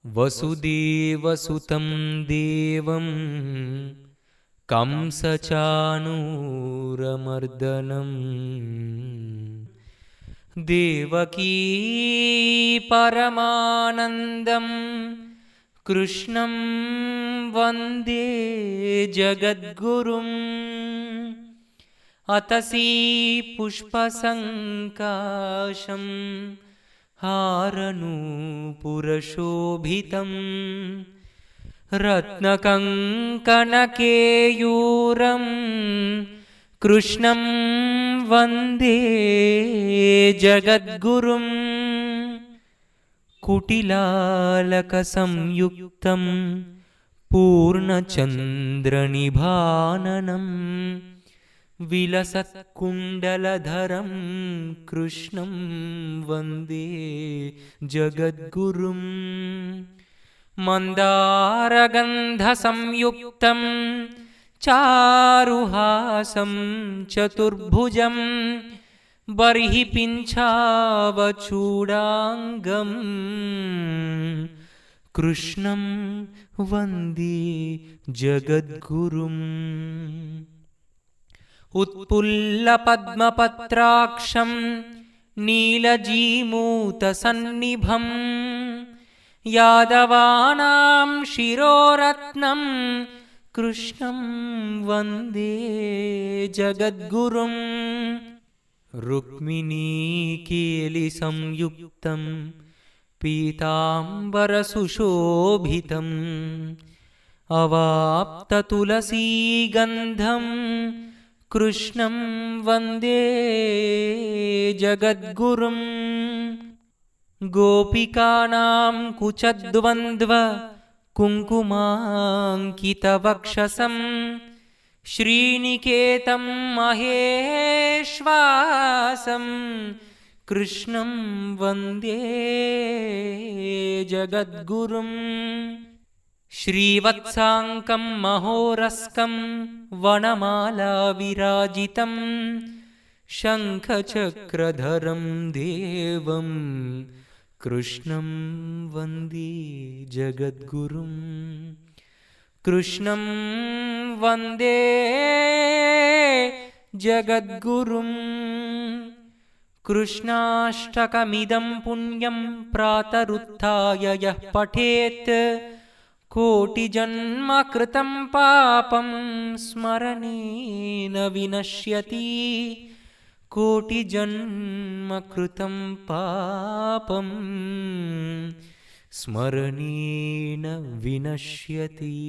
वसुदेवसुतं देवं कंसचाणूरमर्दनं देवकी परमानन्दं कृष्णं वन्दे जगद्गुरुम्। अतसी पुष्पसङ्काशं हारनूपुरशोभितं रत्नकङ्कणकेयूरं कृष्णं वन्दे जगद्गुरुम्। कुटिलालकसंयुक्तं पूर्णचन्द्रनिभाननं विलसत्कुण्डलधरं कृष्णं वन्दे जगद्गुरुम्। मन्दारगन्धसंयुक्तं चारुहासं चतुर्भुजं बर्हिपिञ्छावचूडाङ्गं कृष्णं वन्दे जगद्गुरुम्। उत्पुल्लपद्मपत्राक्षं नीलजीमूतसन्निभं यादवानां शिरोरत्नं कृष्णं वन्दे जगद्गुरुम्। रुक्मिणीकेलिसंयुक्तं पीताम्बरसुशोभितम् अवाप्ततुलसीगन्धं कृष्णं वन्दे जगद्गुरुम्। गोपिकानां कुचद्वन्द्व कुङ्कुमाङ्कितवक्षसं श्रीनिकेतं महेश्वासं कृष्णं वन्दे जगद्गुरुम्। श्रीवत्साङ्कं महोरस्कं वनमालाविराजितं शङ्खचक्रधरं देवं कृष्णं वन्दे जगद्गुरुम्। कृष्णं वन्दे जगद्गुरुम्। कृष्णाष्टकमिदं पुण्यं प्रातरुत्थाय यः पठेत् कोटिजन्मकृतं पापं स्मरणेन विनश्यति। कोटिजन्मकृतं पापं स्मरणेन विनश्यति।